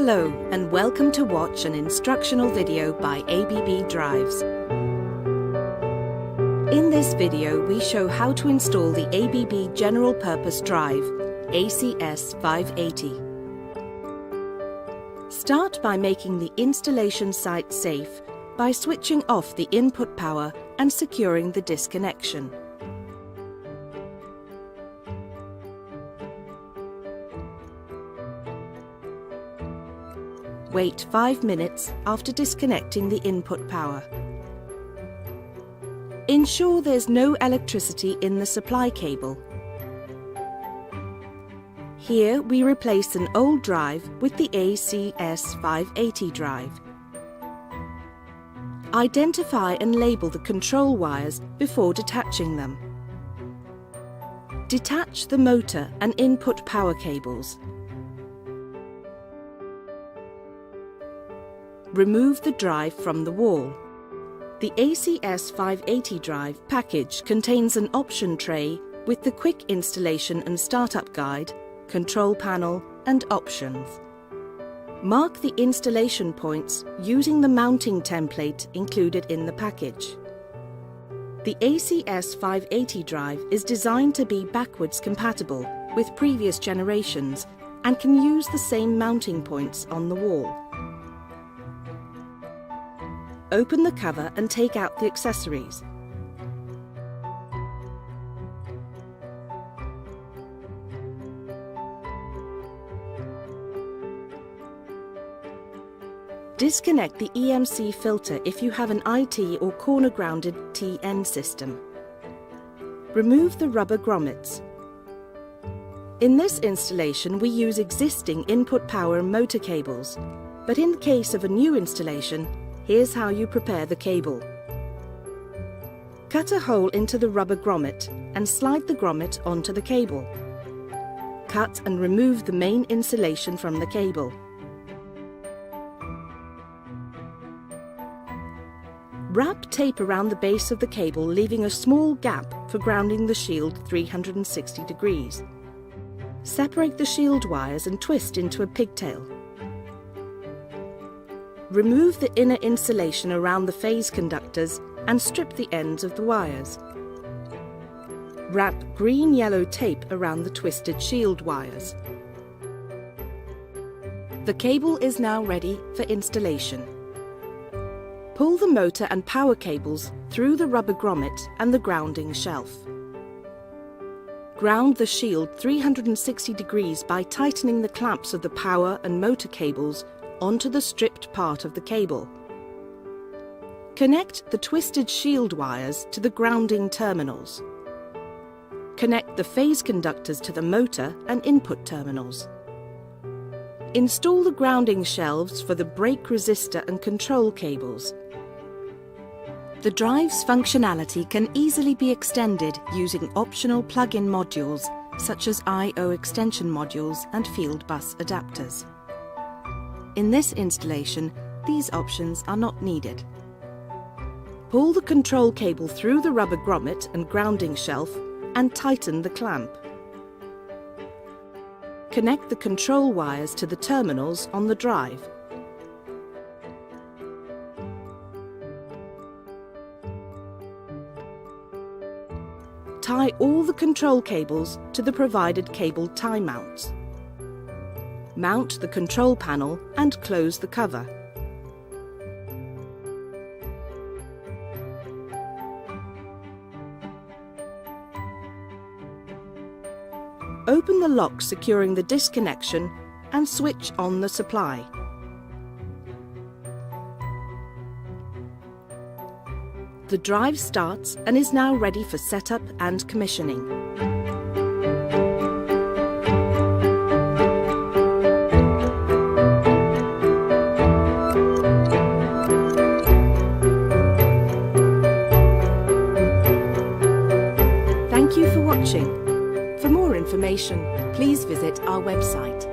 Hello and welcome to watch an instructional video by ABB Drives. In this video we show how to install the ABB General Purpose Drive ACS580. Start by making the installation site safe by switching off the input power and securing the disconnection. Wait 5 minutes after disconnecting the input power. Ensure there's no electricity in the supply cable. Here we replace an old drive with the ACS580 drive. Identify and label the control wires before detaching them. Detach the motor and input power cables. Remove the drive from the wall. The ACS580 drive package contains an option tray with the quick installation and startup guide, control panel and options. Mark the installation points using the mounting template included in the package. The ACS580 drive is designed to be backwards compatible with previous generations and can use the same mounting points on the wall. Open the cover and take out the accessories. Disconnect the EMC filter if you have an IT or corner-grounded TN system. Remove the rubber grommets. In this installation we use existing input power and motor cables, but in the case of a new installation, here's how you prepare the cable. Cut a hole into the rubber grommet and slide the grommet onto the cable. Cut and remove the main insulation from the cable. Wrap tape around the base of the cable, leaving a small gap for grounding the shield 360 degrees. Separate the shield wires and twist into a pigtail. Remove the inner insulation around the phase conductors and strip the ends of the wires. Wrap green-yellow tape around the twisted shield wires. The cable is now ready for installation. Pull the motor and power cables through the rubber grommet and the grounding shelf. Ground the shield 360 degrees by tightening the clamps of the power and motor cables onto the stripped part of the cable. Connect the twisted shield wires to the grounding terminals. Connect the phase conductors to the motor and input terminals. Install the grounding shelves for the brake resistor and control cables. The drive's functionality can easily be extended using optional plug-in modules such as I/O extension modules and field bus adapters. In this installation, these options are not needed. Pull the control cable through the rubber grommet and grounding shelf and tighten the clamp. Connect the control wires to the terminals on the drive. Tie all the control cables to the provided cable tie mounts. Mount the control panel and close the cover. Open the lock securing the disconnection and switch on the supply. The drive starts and is now ready for setup and commissioning. Thank you for watching. For more information, please visit our website.